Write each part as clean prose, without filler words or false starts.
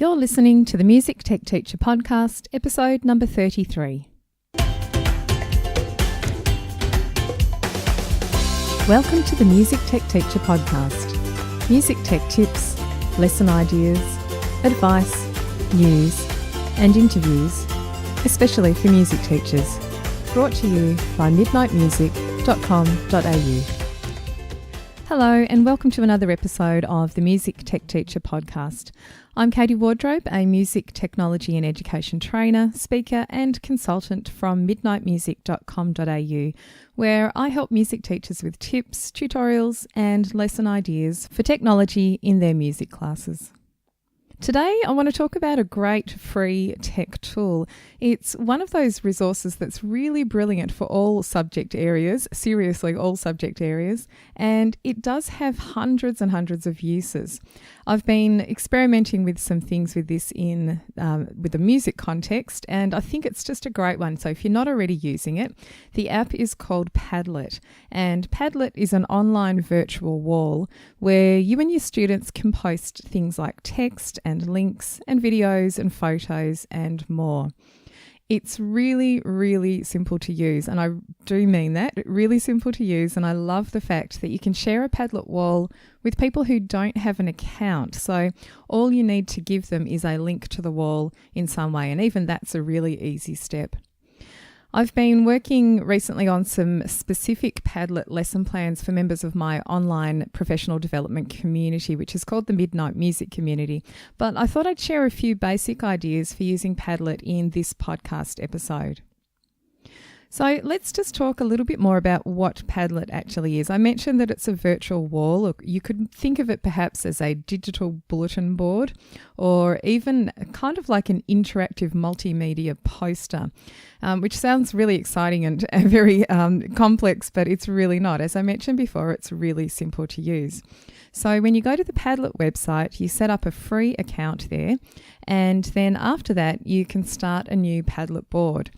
You're listening to the Music Tech Teacher podcast, episode number 33. Welcome to the Music Tech Teacher podcast. Music tech tips, lesson ideas, advice, news, and interviews, especially for music teachers. Brought to you by midnightmusic.com.au. Hello and welcome to another episode of the Music Tech Teacher podcast. I'm Katie Wardrobe, a music technology and education trainer, speaker and consultant from midnightmusic.com.au, where I help music teachers with tips, tutorials and lesson ideas for technology in their music classes. Today, I want to talk about a great free tech tool. It's one of those resources that's really brilliant for all subject areas, seriously all subject areas, and it does have hundreds and hundreds of uses. I've been experimenting with some things with this with a music context, and I think it's just a great one. So if you're not already using it, the app is called Padlet, and Padlet is an online virtual wall where you and your students can post things like text and links and videos and photos and more. It's really, really simple to use, and I do mean that, really simple to use, and I love the fact that you can share a Padlet wall with people who don't have an account. So all you need to give them is a link to the wall in some way, and even that's a really easy step. I've been working recently on some specific Padlet lesson plans for members of my online professional development community, which is called the Midnight Music Community. But I thought I'd share a few basic ideas for using Padlet in this podcast episode. So let's just talk a little bit more about what Padlet actually is. I mentioned that it's a virtual wall, or you could think of it perhaps as a digital bulletin board, or even kind of like an interactive multimedia poster, which sounds really exciting and very complex, but it's really not. As I mentioned before, it's really simple to use. So when you go to the Padlet website, you set up a free account there, and then after that, you can start a new Padlet board.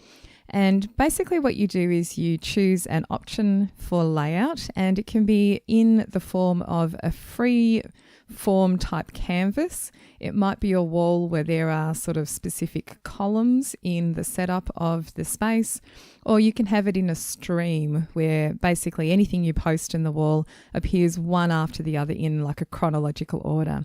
And basically what you do is you choose an option for layout, and it can be in the form of a free form type canvas. It might be a wall where there are sort of specific columns in the setup of the space, or you can have it in a stream where basically anything you post in the wall appears one after the other in like a chronological order.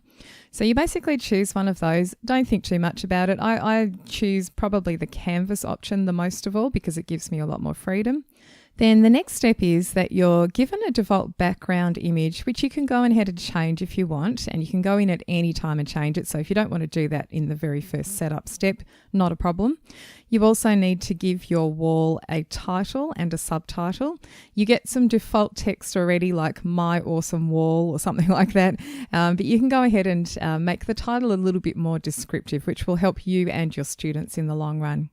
So you basically choose one of those. Don't think too much about it. I choose probably the canvas option the most of all because it gives me a lot more freedom. Then the next step is that you're given a default background image, which you can go ahead and change if you want, and you can go in at any time and change it. So if you don't want to do that in the very first setup step, not a problem. You also need to give your wall a title and a subtitle. You get some default text already like "My Awesome Wall" or something like that, but you can go ahead and make the title a little bit more descriptive, which will help you and your students in the long run.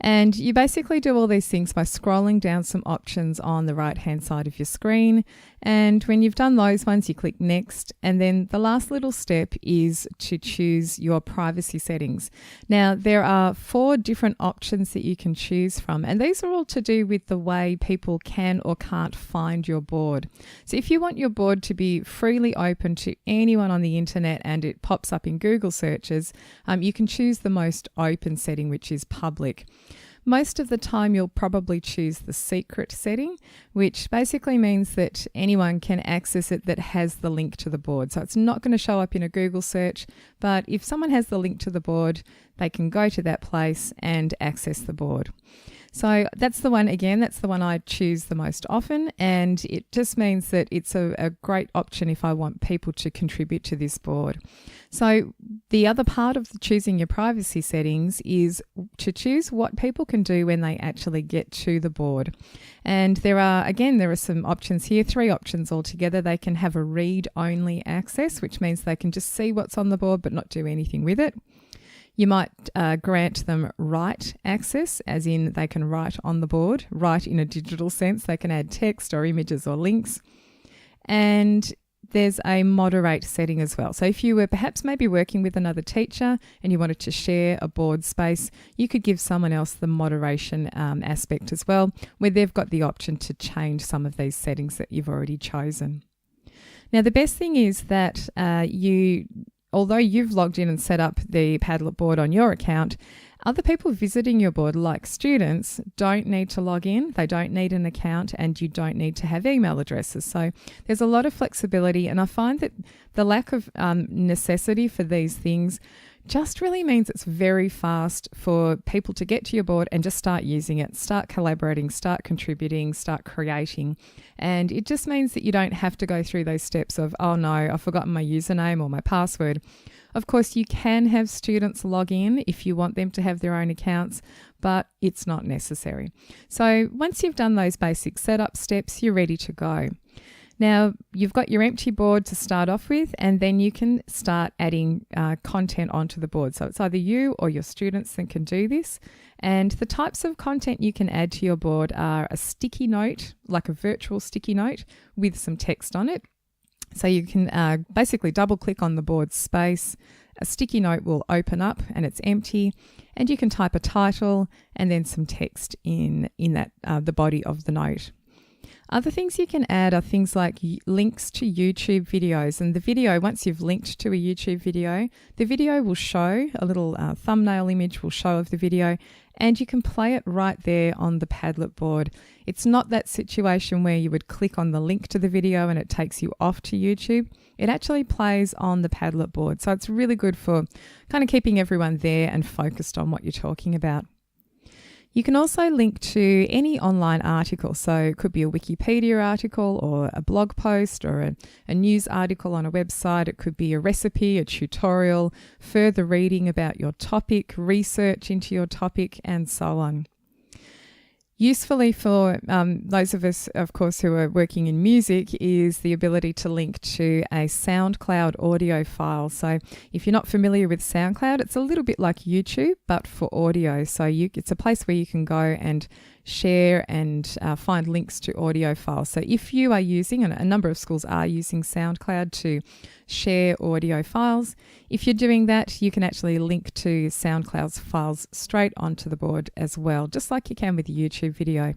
And you basically do all these things by scrolling down some options on the right-hand side of your screen. And when you've done those ones, you click Next. And then the last little step is to choose your privacy settings. Now, there are 4 different options that you can choose from, and these are all to do with the way people can or can't find your board. So if you want your board to be freely open to anyone on the internet and it pops up in Google searches, you can choose the most open setting, which is public. Most of the time you'll probably choose the secret setting, which basically means that anyone can access it that has the link to the board. So it's not going to show up in a Google search, but if someone has the link to the board, they can go to that place and access the board. So that's the one, again, that's the one I choose the most often, and it just means that it's a great option if I want people to contribute to this board. So the other part of choosing your privacy settings is to choose what people can do when they actually get to the board. And there are some options here, 3 options altogether. They can have a read-only access, which means they can just see what's on the board but not do anything with it. You might grant them write access, as in they can write on the board, write in a digital sense. They can add text or images or links. And there's a moderate setting as well. So if you were perhaps maybe working with another teacher and you wanted to share a board space, you could give someone else the moderation aspect as well, where they've got the option to change some of these settings that you've already chosen. Now, the best thing is that you although you've logged in and set up the Padlet board on your account, other people visiting your board, like students, don't need to log in, they don't need an account, and you don't need to have email addresses. So there's a lot of flexibility, and I find that the lack of necessity for these things just really means it's very fast for people to get to your board and just start using it, start collaborating, start contributing, start creating. And it just means that you don't have to go through those steps of, oh no, I've forgotten my username or my password. Of course, you can have students log in if you want them to have their own accounts, but it's not necessary. So once you've done those basic setup steps, you're ready to go. Now, you've got your empty board to start off with, and then you can start adding content onto the board. So it's either you or your students that can do this. And the types of content you can add to your board are a sticky note, like a virtual sticky note with some text on it. So you can basically double click on the board space. A sticky note will open up and it's empty, and you can type a title and then some text in that the body of the note. Other things you can add are things like links to YouTube videos. And the video, once you've linked to a YouTube video, the video will show, a little thumbnail image will show of the video, and you can play it right there on the Padlet board. It's not that situation where you would click on the link to the video and it takes you off to YouTube. It actually plays on the Padlet board. So it's really good for kind of keeping everyone there and focused on what you're talking about. You can also link to any online article. So it could be a Wikipedia article or a blog post or a news article on a website. It could be a recipe, a tutorial, further reading about your topic, research into your topic, and so on. Usefully for those of us, of course, who are working in music is the ability to link to a SoundCloud audio file. So if you're not familiar with SoundCloud, it's a little bit like YouTube, but for audio. So it's a place where you can go and share and find links to audio files. So if you are using, and a number of schools are using SoundCloud to share audio files, if you're doing that, you can actually link to SoundCloud's files straight onto the board as well, just like you can with a YouTube video.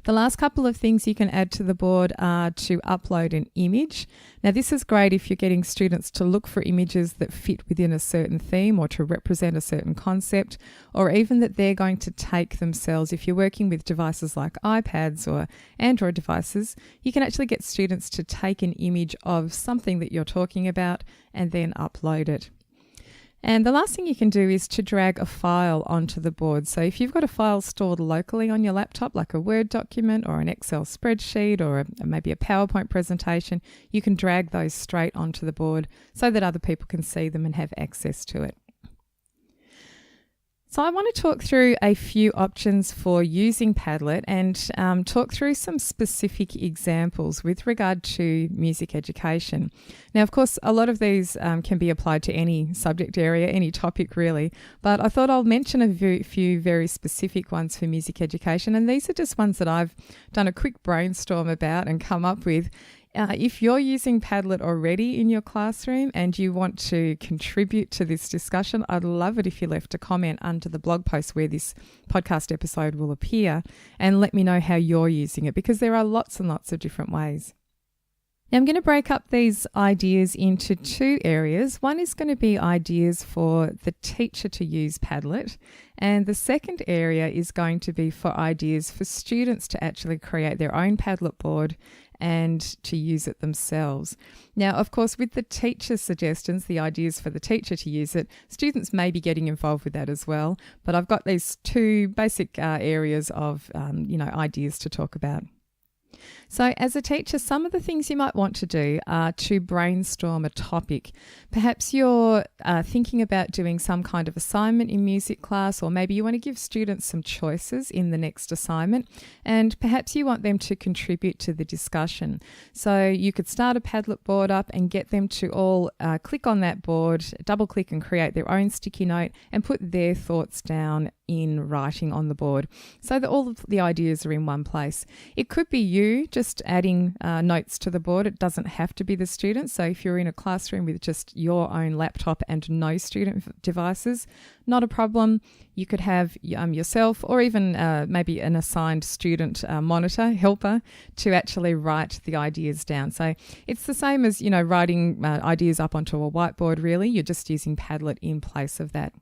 The last couple of things you can add to the board are to upload an image. Now, this is great if you're getting students to look for images that fit within a certain theme or to represent a certain concept, or even that they're going to take themselves. If you're working with devices like iPads or Android devices, you can actually get students to take an image of something that you're talking about and then upload it. And the last thing you can do is to drag a file onto the board. So if you've got a file stored locally on your laptop, like a Word document or an Excel spreadsheet or maybe a PowerPoint presentation, you can drag those straight onto the board so that other people can see them and have access to it. So I want to talk through a few options for using Padlet and talk through some specific examples with regard to music education. Now, of course, a lot of these can be applied to any subject area, any topic really, but I thought I'll mention a few very specific ones for music education, and these are just ones that I've done a quick brainstorm about and come up with. If you're using Padlet already in your classroom and you want to contribute to this discussion, I'd love it if you left a comment under the blog post where this podcast episode will appear and let me know how you're using it, because there are lots and lots of different ways. Now, I'm going to break up these ideas into two areas. One is going to be ideas for the teacher to use Padlet, and the second area is going to be for ideas for students to actually create their own Padlet board and to use it themselves. Now, of course, with the teacher's suggestions, the ideas for the teacher to use it, students may be getting involved with that as well. But I've got these two basic areas of, ideas to talk about. So as a teacher, some of the things you might want to do are to brainstorm a topic. Perhaps you're thinking about doing some kind of assignment in music class, or maybe you want to give students some choices in the next assignment, and perhaps you want them to contribute to the discussion. So you could start a Padlet board up and get them to all click on that board, double click and create their own sticky note and put their thoughts down in writing on the board so that all of the ideas are in one place. It could be you just adding notes to the board. It doesn't have to be the student. So if you're in a classroom with just your own laptop and no student devices, not a problem. You could have yourself or even maybe an assigned student monitor, helper, to actually write the ideas down. So it's the same as, writing ideas up onto a whiteboard, really. You're just using Padlet in place of that.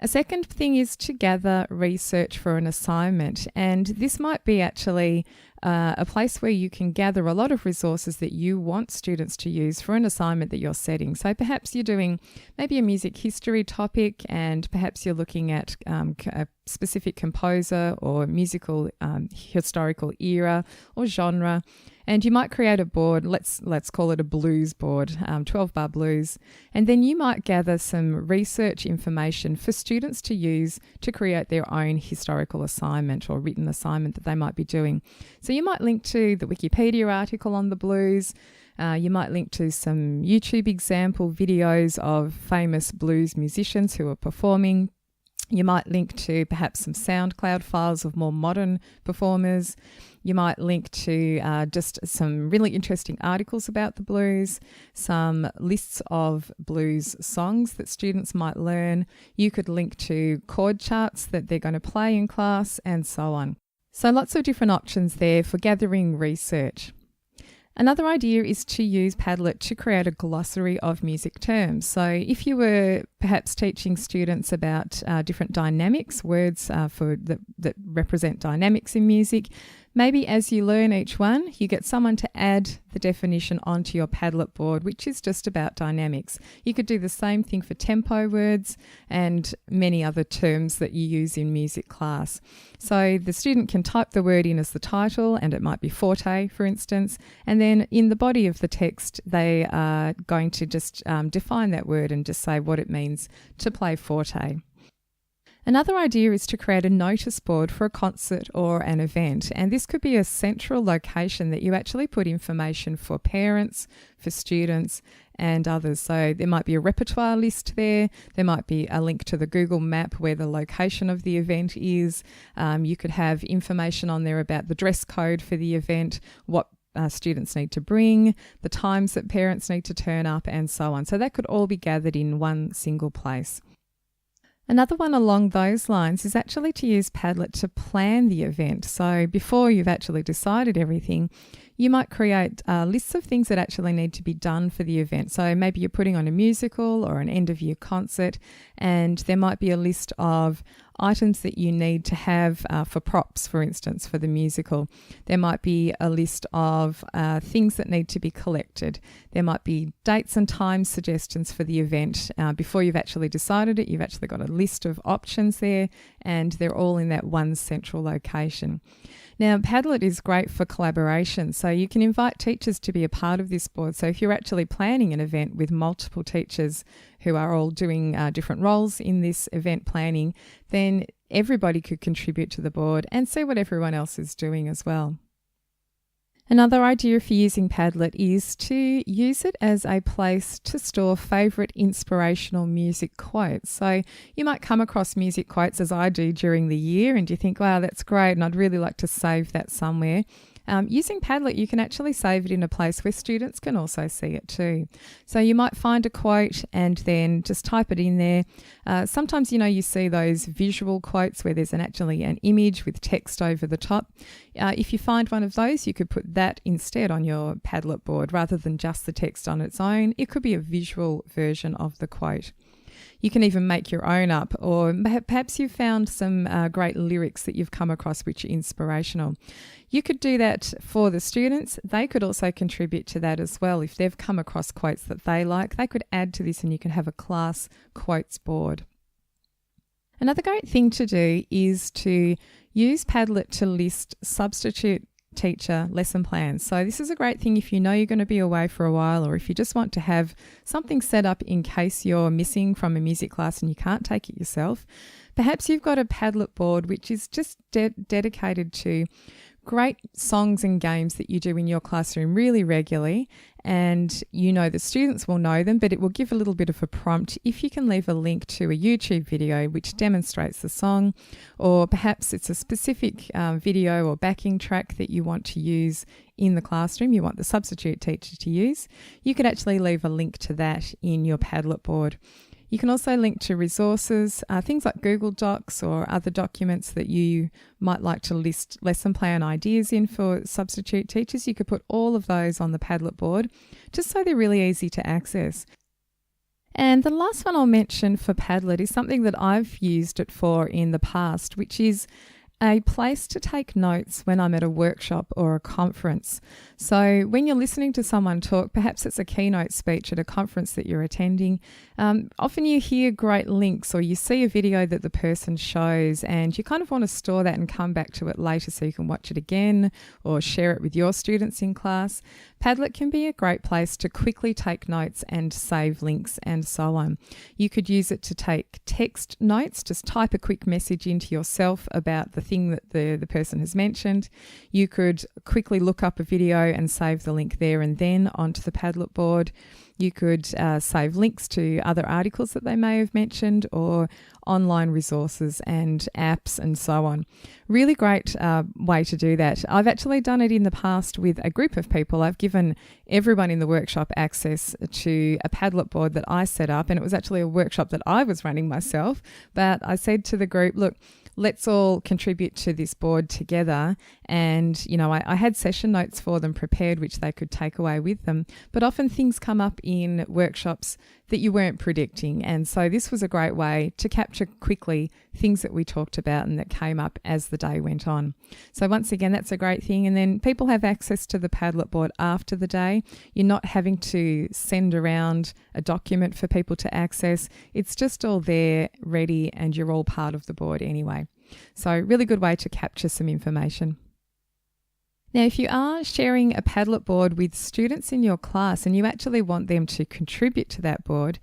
A second thing is to gather research for an assignment, and this might be actually a place where you can gather a lot of resources that you want students to use for an assignment that you're setting. So perhaps you're doing maybe a music history topic, and perhaps you're looking at a specific composer or musical historical era or genre. And you might create a board, let's call it a blues board, 12-bar blues, and then you might gather some research information for students to use to create their own historical assignment or written assignment that they might be doing. So you might link to the Wikipedia article on the blues. You might link to some YouTube example videos of famous blues musicians who are performing. You might link to perhaps some SoundCloud files of more modern performers. You might link to just some really interesting articles about the blues, some lists of blues songs that students might learn. You could link to chord charts that they're going to play in class, and so on. So lots of different options there for gathering research. Another idea is to use Padlet to create a glossary of music terms. So if you were perhaps teaching students about different dynamics, words that represent dynamics in music, maybe as you learn each one, you get someone to add the definition onto your Padlet board, which is just about dynamics. You could do the same thing for tempo words and many other terms that you use in music class. So the student can type the word in as the title, and it might be forte, for instance, and then in the body of the text, they are going to just define that word and just say what it means to play forte. Another idea is to create a notice board for a concert or an event, and this could be a central location that you actually put information for parents, for students and others. So there might be a repertoire list there. There might be a link to the Google map where the location of the event is. You could have information on there about the dress code for the event, what students need to bring, the times that parents need to turn up, and so on. So that could all be gathered in one single place. Another one along those lines is actually to use Padlet to plan the event. So before you've actually decided everything, you might create lists of things that actually need to be done for the event. So maybe you're putting on a musical or an end-of-year concert, and there might be a list of items that you need to have for props, for instance, for the musical. There might be a list of things that need to be collected. There might be dates and time suggestions for the event. Before you've actually decided it, you've actually got a list of options there, and they're all in that one central location. Now, Padlet is great for collaboration, so you can invite teachers to be a part of this board. So if you're actually planning an event with multiple teachers who are all doing different roles in this event planning, then everybody could contribute to the board and see what everyone else is doing as well. Another idea for using Padlet is to use it as a place to store favourite inspirational music quotes. So you might come across music quotes, as I do, during the year, and you think, wow, that's great, and I'd really like to save that somewhere. Using Padlet, you can actually save it in a place where students can also see it too. So you might find a quote and then just type it in there. Sometimes, you see those visual quotes where there's actually an image with text over the top. If you find one of those, you could put that instead on your Padlet board rather than just the text on its own. It could be a visual version of the quote. You can even make your own up, or perhaps you've found some great lyrics that you've come across which are inspirational. You could do that for the students. They could also contribute to that as well. If they've come across quotes that they like, they could add to this and you can have a class quotes board. Another great thing to do is to use Padlet to list substitute teacher lesson plans. So this is a great thing if you know you're going to be away for a while, or if you just want to have something set up in case you're missing from a music class and you can't take it yourself. Perhaps you've got a Padlet board which is just dedicated to great songs and games that you do in your classroom really regularly, and you know the students will know them, but it will give a little bit of a prompt if you can leave a link to a YouTube video which demonstrates the song, or perhaps it's a specific video or backing track that you want to use in the classroom, you want the substitute teacher to use. You could actually leave a link to that in your Padlet board. You can also link to resources, things like Google Docs or other documents that you might like to list lesson plan ideas in for substitute teachers. You could put all of those on the Padlet board just so they're really easy to access. And the last one I'll mention for Padlet is something that I've used it for in the past, which is a place to take notes when I'm at a workshop or a conference. So when you're listening to someone talk, perhaps it's a keynote speech at a conference that you're attending, often you hear great links or you see a video that the person shows and you kind of want to store that and come back to it later so you can watch it again or share it with your students in class. Padlet can be a great place to quickly take notes and save links and so on. You could use it to take text notes, just type a quick message into yourself about the thing that the person has mentioned. You could quickly look up a video and save the link there and then onto the Padlet board. You could save links to other articles that they may have mentioned or online resources and apps and so on. Really great way to do that. I've actually done it in the past with a group of people. I've given everyone in the workshop access to a Padlet board that I set up, and it was actually a workshop that I was running myself. But I said to the group, look, let's all contribute to this board together. And, you know, I had session notes for them prepared, which they could take away with them. But often things come up in workshops that you weren't predicting. And so this was a great way to capture quickly things that we talked about and that came up as the day went on. So once again, that's a great thing. And then people have access to the Padlet board after the day. You're not having to send around a document for people to access. It's just all there, ready, and you're all part of the board anyway. So really good way to capture some information. Now, if you are sharing a Padlet board with students in your class and you actually want them to contribute to that board,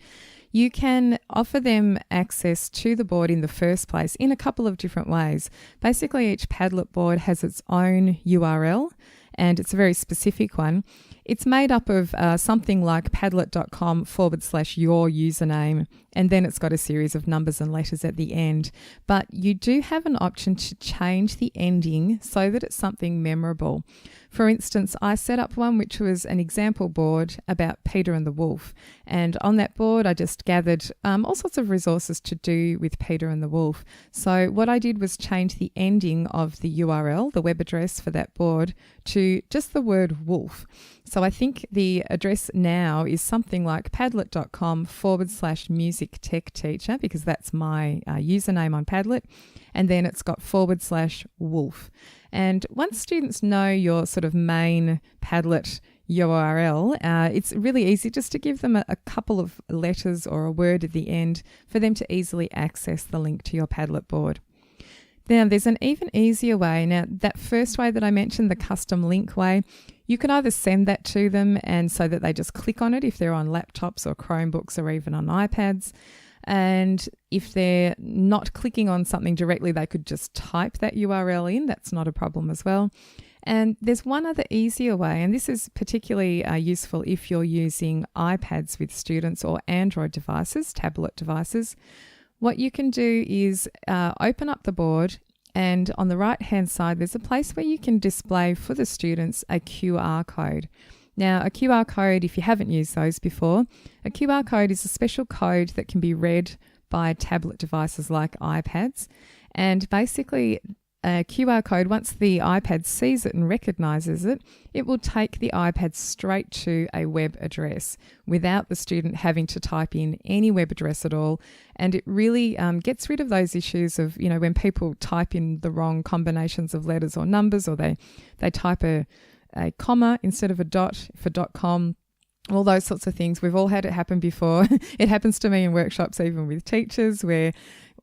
you can offer them access to the board in the first place in a couple of different ways. Basically, each Padlet board has its own URL, and it's a very specific one. It's made up of something like padlet.com/your username, and then it's got a series of numbers and letters at the end. But you do have an option to change the ending so that it's something memorable. For instance, I set up one which was an example board about Peter and the Wolf. And on that board, I just gathered all sorts of resources to do with Peter and the Wolf. So what I did was change the ending of the URL, the web address for that board, to just the word wolf. So I think the address now is something like padlet.com/music tech teacher, because that's my username on Padlet. And then it's got /wolf. And once students know your sort of main Padlet URL, it's really easy just to give them a couple of letters or a word at the end for them to easily access the link to your Padlet board. Now, there's an even easier way. Now, that first way that I mentioned, the custom link way, you can either send that to them and so that they just click on it if they're on laptops or Chromebooks or even on iPads. And if they're not clicking on something directly, they could just type that URL in. That's not a problem as well. And there's one other easier way, and this is particularly useful if you're using iPads with students or Android devices, tablet devices. What you can do is open up the board, and on the right-hand side, there's a place where you can display for the students a QR code. Now, a QR code, if you haven't used those before, a QR code is a special code that can be read by tablet devices like iPads. And basically, a QR code, once the iPad sees it and recognises it, it will take the iPad straight to a web address without the student having to type in any web address at all. And it really gets rid of those issues of, you know, when people type in the wrong combinations of letters or numbers, or they type a comma instead of a dot for .com, all those sorts of things. We've all had it happen before. It happens to me in workshops, even with teachers, where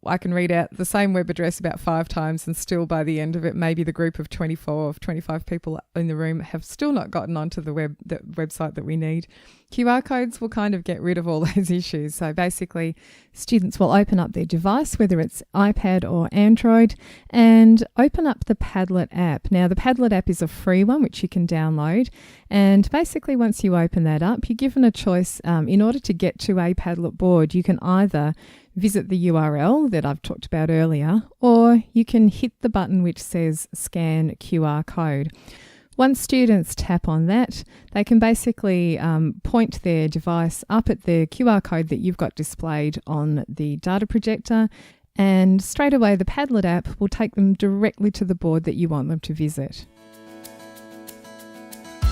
I can read out the same web address about 5 times and still by the end of it, maybe the group of 24 or 25 people in the room have still not gotten onto the website that we need. QR codes will kind of get rid of all those issues. So basically, students will open up their device, whether it's iPad or Android, and open up the Padlet app. Now, the Padlet app is a free one, which you can download. And basically, once you open that up, you're given a choice. In order to get to a Padlet board, you can either visit the URL that I've talked about earlier, or you can hit the button which says Scan QR Code. Once students tap on that, they can basically point their device up at the QR code that you've got displayed on the data projector, and straight away the Padlet app will take them directly to the board that you want them to visit.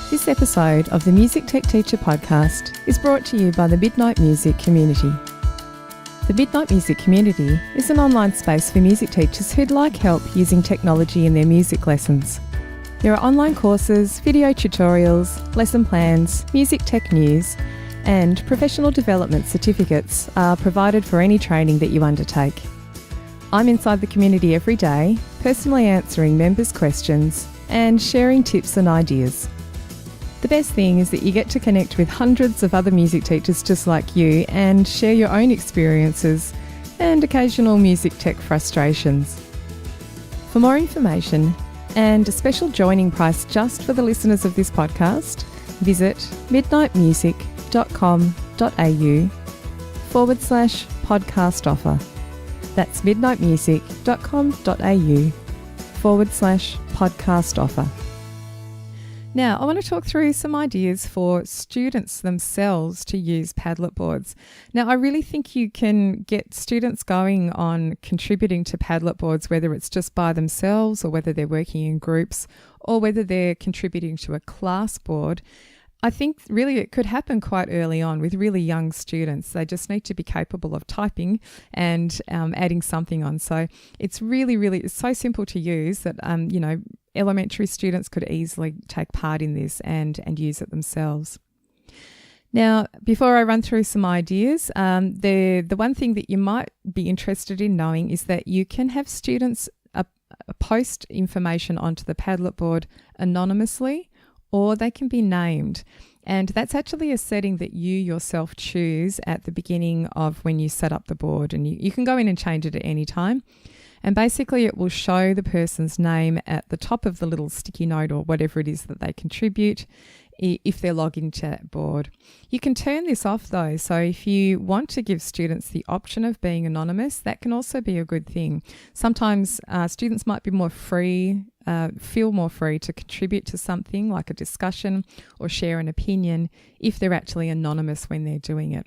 This episode of the Music Tech Teacher podcast is brought to you by the Midnight Music Community. The Midnight Music Community is an online space for music teachers who'd like help using technology in their music lessons. There are online courses, video tutorials, lesson plans, music tech news, and professional development certificates are provided for any training that you undertake. I'm inside the community every day, personally answering members' questions and sharing tips and ideas. The best thing is that you get to connect with hundreds of other music teachers just like you and share your own experiences and occasional music tech frustrations. For more information and a special joining price just for the listeners of this podcast, visit midnightmusic.com.au/podcast offer. That's midnightmusic.com.au/podcast offer. Now, I want to talk through some ideas for students themselves to use Padlet boards. Now, I really think you can get students going on contributing to Padlet boards, whether it's just by themselves or whether they're working in groups or whether they're contributing to a class board. I think really it could happen quite early on with really young students. They just need to be capable of typing and adding something on. So it's it's so simple to use that, elementary students could easily take part in this and use it themselves. Now, before I run through some ideas, the one thing that you might be interested in knowing is that you can have students post information onto the Padlet board anonymously, or they can be named. And that's actually a setting that you yourself choose at the beginning of when you set up the board. And you can go in and change it at any time. And basically it will show the person's name at the top of the little sticky note or whatever it is that they contribute if they're logged into that board. You can turn this off though. So if you want to give students the option of being anonymous, that can also be a good thing. Sometimes students might be feel more free to contribute to something like a discussion or share an opinion if they're actually anonymous when they're doing it.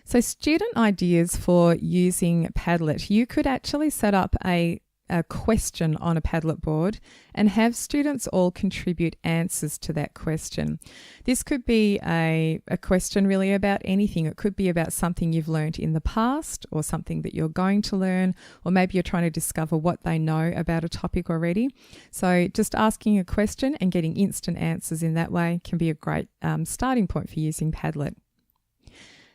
So student ideas for using Padlet. You could actually set up a question on a Padlet board and have students all contribute answers to that question. This could be a question really about anything. It could be about something you've learned in the past or something that you're going to learn, or maybe you're trying to discover what they know about a topic already. So just asking a question and getting instant answers in that way can be a great starting point for using Padlet.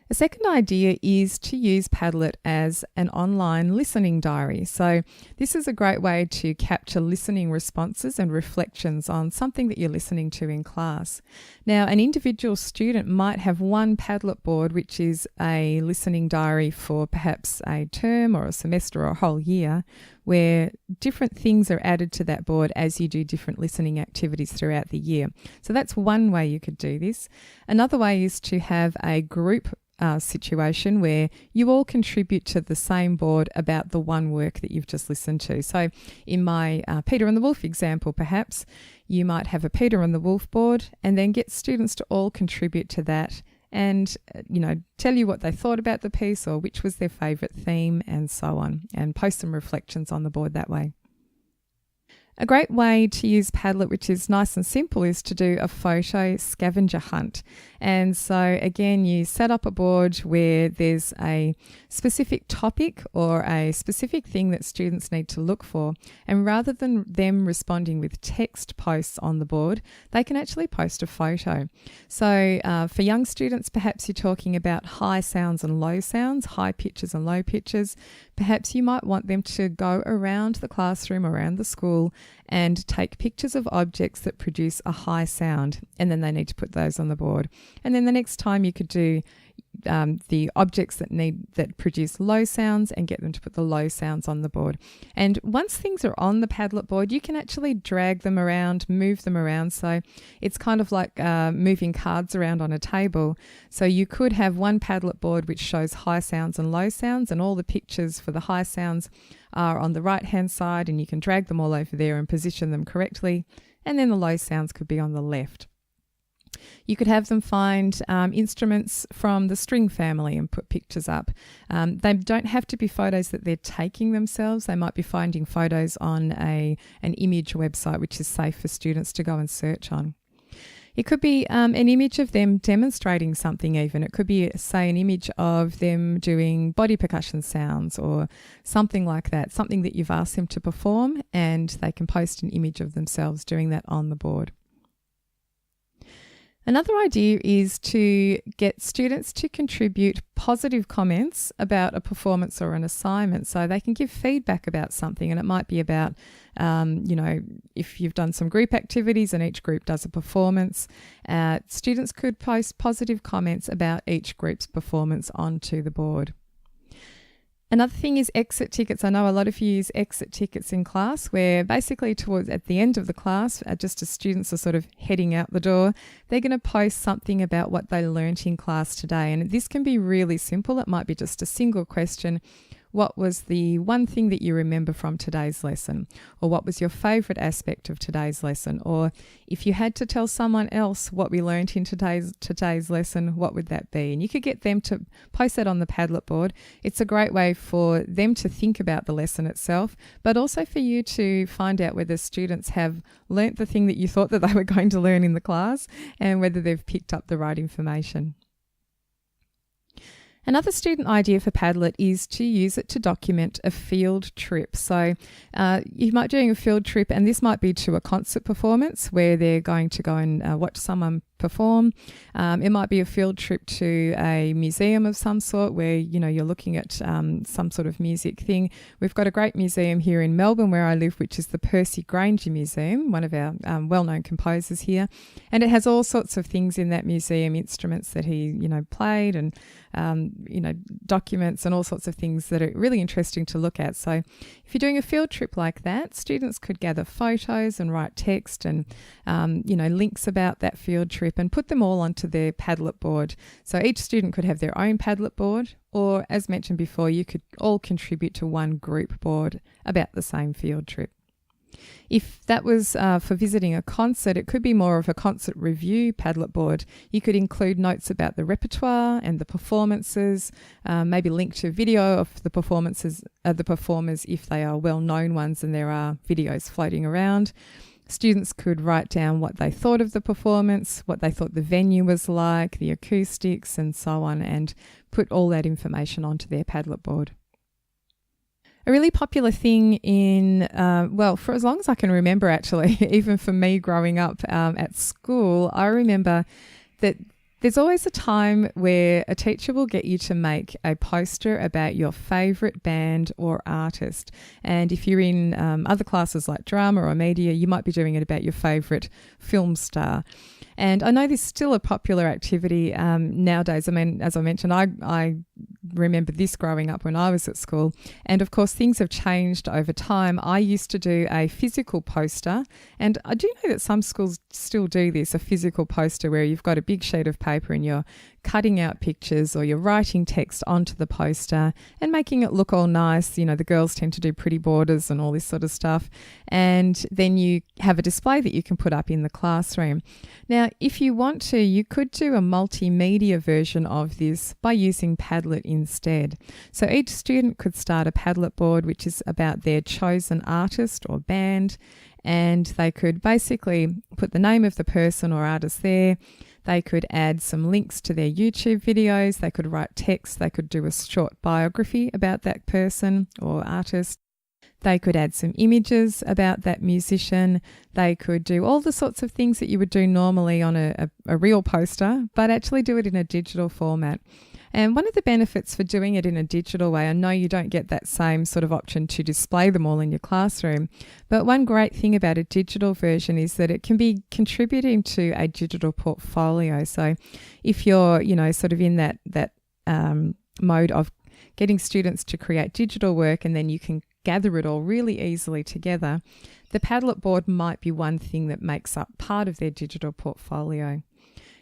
A second idea is to use Padlet as an online listening diary. So this is a great way to capture listening responses and reflections on something that you're listening to in class. Now, an individual student might have one Padlet board, which is a listening diary for perhaps a term or a semester or a whole year, where different things are added to that board as you do different listening activities throughout the year. So that's one way you could do this. Another way is to have a group situation where you all contribute to the same board about the one work that you've just listened to. So in my Peter and the Wolf example, perhaps you might have a Peter and the Wolf board and then get students to all contribute to that and tell you what they thought about the piece or which was their favourite theme and so on, and post some reflections on the board that way. A great way to use Padlet, which is nice and simple, is to do a photo scavenger hunt. And so again, you set up a board where there's a specific topic or a specific thing that students need to look for. And rather than them responding with text posts on the board, they can actually post a photo. So for young students, perhaps you're talking about high sounds and low sounds, high pitches and low pitches. Perhaps you might want them to go around the classroom, around the school, and take pictures of objects that produce a high sound, and then they need to put those on the board. And then the next time you could do the objects that produce low sounds and get them to put the low sounds on the board. And once things are on the Padlet board, you can actually drag them around, move them around. So it's kind of like moving cards around on a table. So you could have one Padlet board which shows high sounds and low sounds, and all the pictures for the high sounds are on the right hand side, and you can drag them all over there and position them correctly. And then the low sounds could be on the left. You could have them find instruments from the string family and put pictures up. They don't have to be photos that they're taking themselves. They might be finding photos on an image website, which is safe for students to go and search on. It could be an image of them demonstrating something even. It could be, say, an image of them doing body percussion sounds or something like that, something that you've asked them to perform, and they can post an image of themselves doing that on the board. Another idea is to get students to contribute positive comments about a performance or an assignment. So they can give feedback about something, and it might be about, if you've done some group activities and each group does a performance, students could post positive comments about each group's performance onto the board. Another thing is exit tickets. I know a lot of you use exit tickets in class, where basically at the end of the class, just as students are sort of heading out the door, they're going to post something about what they learnt in class today. And this can be really simple. It might be just a single question. What was the one thing that you remember from today's lesson? Or what was your favourite aspect of today's lesson? Or if you had to tell someone else what we learnt in today's lesson, what would that be? And you could get them to post that on the Padlet board. It's a great way for them to think about the lesson itself, but also for you to find out whether students have learnt the thing that you thought that they were going to learn in the class and whether they've picked up the right information. Another student idea for Padlet is to use it to document a field trip. So you might be doing a field trip, and this might be to a concert performance where they're going to go and watch someone perform. It might be a field trip to a museum of some sort where, you're looking at some sort of music thing. We've got a great museum here in Melbourne where I live, which is the Percy Granger Museum, one of our well-known composers here. And it has all sorts of things in that museum, instruments that he, played, and documents and all sorts of things that are really interesting to look at. So if you're doing a field trip like that, students could gather photos and write text and, links about that field trip and put them all onto their Padlet board. So each student could have their own Padlet board, or as mentioned before, you could all contribute to one group board about the same field trip. If that was for visiting a concert, it could be more of a concert review Padlet board. You could include notes about the repertoire and the performances, maybe link to video of the performances of the performers if they are well-known ones and there are videos floating around. Students could write down what they thought of the performance, what they thought the venue was like, the acoustics and so on, and put all that information onto their Padlet board. A really popular thing for as long as I can remember actually, even for me growing up at school, I remember that there's always a time where a teacher will get you to make a poster about your favourite band or artist. And if you're in other classes like drama or media, you might be doing it about your favourite film star. And I know this is still a popular activity nowadays. I mean, as I mentioned, I remember this growing up when I was at school. And of course, things have changed over time. I used to do a physical poster, and I do know that some schools still do this, a physical poster where you've got a big sheet of paper and you're cutting out pictures or you're writing text onto the poster and making it look all nice. The girls tend to do pretty borders and all this sort of stuff. And then you have a display that you can put up in the classroom. Now, if you want to, you could do a multimedia version of this by using Padlet Padlet instead. So each student could start a Padlet board which is about their chosen artist or band, and they could basically put the name of the person or artist there. They could add some links to their YouTube videos. They could write text. They could do a short biography about that person or artist. They could add some images about that musician. They could do all the sorts of things that you would do normally on a real poster, but actually do it in a digital format. And one of the benefits for doing it in a digital way, I know you don't get that same sort of option to display them all in your classroom, but one great thing about a digital version is that it can be contributing to a digital portfolio. So if you're, sort of in that mode of getting students to create digital work and then you can gather it all really easily together, the Padlet board might be one thing that makes up part of their digital portfolio.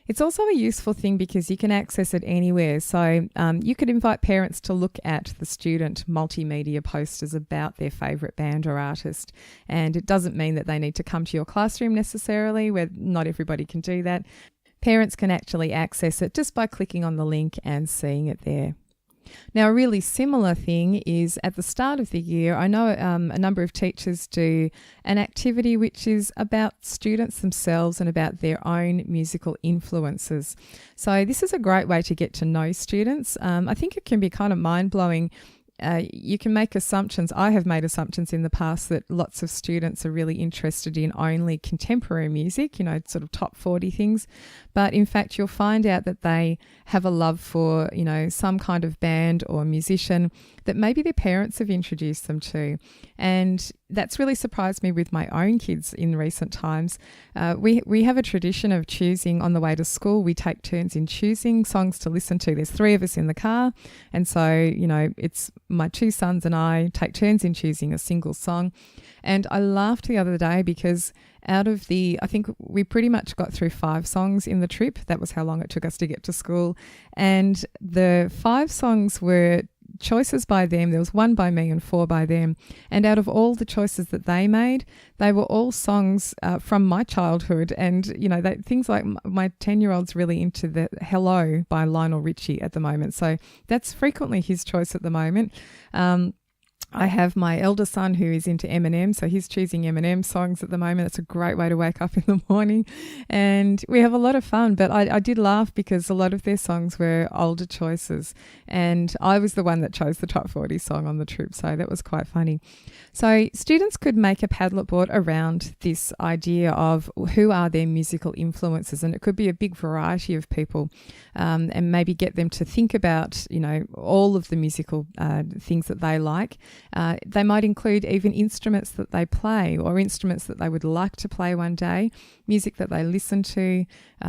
It's also a useful thing because you can access it anywhere. So you could invite parents to look at the student multimedia posters about their favourite band or artist. And it doesn't mean that they need to come to your classroom necessarily, where not everybody can do that. Parents can actually access it just by clicking on the link and seeing it there. Now, a really similar thing is at the start of the year, I know a number of teachers do an activity which is about students themselves and about their own musical influences. So this is a great way to get to know students. I think it can be kind of mind-blowing. You can make assumptions. I have made assumptions in the past that lots of students are really interested in only contemporary music, sort of top 40 things. But in fact, you'll find out that they have a love for, some kind of band or musician that maybe their parents have introduced them to. And that's really surprised me with my own kids in recent times. We have a tradition of choosing on the way to school. We take turns in choosing songs to listen to. There's 3 of us in the car. And so, it's my 2 sons and I take turns in choosing a single song. And I laughed the other day because I think we pretty much got through 5 songs in the trip. That was how long it took us to get to school. And the 5 songs were choices by them. There was 1 by me and 4 by them. And out of all the choices that they made, they were all songs from my childhood. And, things like my 10-year-old's really into the Hello by Lionel Richie at the moment. So that's frequently his choice at the moment. I have my elder son who is into Eminem, so he's choosing Eminem songs at the moment. It's a great way to wake up in the morning, and we have a lot of fun. But I did laugh because a lot of their songs were older choices, and I was the one that chose the top 40 song on the trip, so that was quite funny. So students could make a Padlet board around this idea of who are their musical influences, and it could be a big variety of people, and maybe get them to think about, all of the musical things that they like. They might include even instruments that they play or instruments that they would like to play one day, music that they listen to,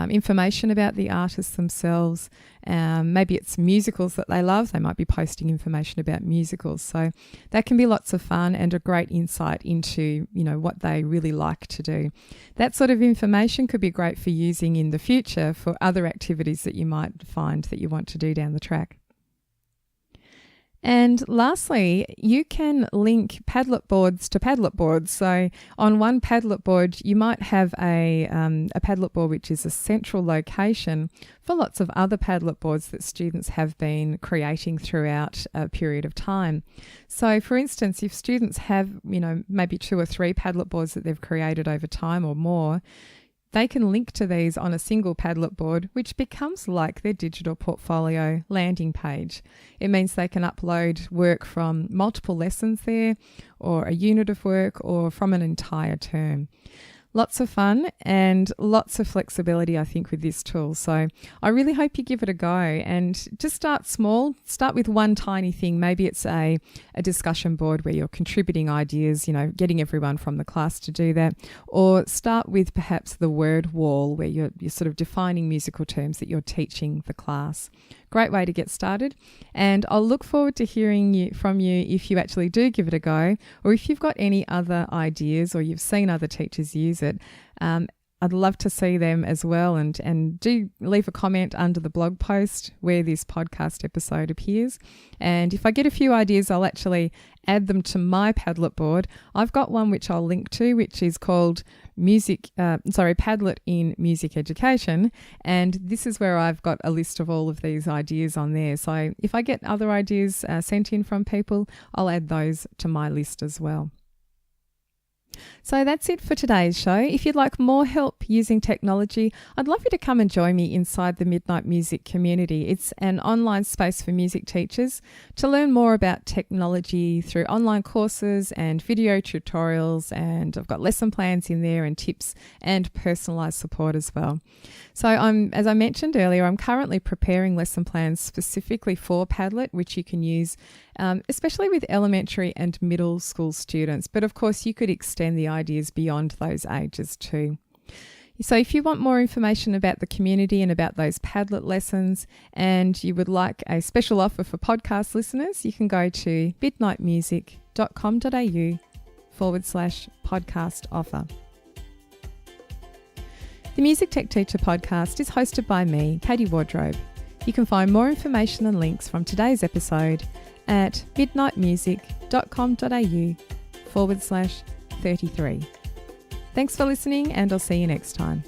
information about the artists themselves. Maybe it's musicals that they love. They might be posting information about musicals. So that can be lots of fun and a great insight into, what they really like to do. That sort of information could be great for using in the future for other activities that you might find that you want to do down the track. And lastly, you can link Padlet boards to Padlet boards. So on one Padlet board, you might have a Padlet board which is a central location for lots of other Padlet boards that students have been creating throughout a period of time. So for instance, if students have, maybe 2 or 3 Padlet boards that they've created over time or more, they can link to these on a single Padlet board, which becomes like their digital portfolio landing page. It means they can upload work from multiple lessons there, or a unit of work, or from an entire term. Lots of fun and lots of flexibility, I think, with this tool. So I really hope you give it a go and just start small. Start with one tiny thing. Maybe it's a discussion board where you're contributing ideas, getting everyone from the class to do that. Or start with perhaps the word wall where you're sort of defining musical terms that you're teaching the class. Great way to get started. And I'll look forward to hearing from you if you actually do give it a go, or if you've got any other ideas or you've seen other teachers use it. I'd I'd love to see them as well. And do leave a comment under the blog post where this podcast episode appears. And if I get a few ideas, I'll actually add them to my Padlet board. I've got one which I'll link to, which is called Padlet in Music Education. And this is where I've got a list of all of these ideas on there. So if I get other ideas sent in from people, I'll add those to my list as well. So that's it for today's show. If you'd like more help using technology, I'd love you to come and join me inside the Midnight Music community. It's an online space for music teachers to learn more about technology through online courses and video tutorials, and I've got lesson plans in there and tips and personalised support as well. So as I mentioned earlier, I'm currently preparing lesson plans specifically for Padlet, which you can use especially with elementary and middle school students. But of course, you could extend the ideas beyond those ages too. So if you want more information about the community and about those Padlet lessons, and you would like a special offer for podcast listeners, you can go to midnightmusic.com.au/podcast offer. The Music Tech Teacher podcast is hosted by me, Katie Wardrobe. You can find more information and links from today's episode at midnightmusic.com.au/33. Thanks for listening, and I'll see you next time.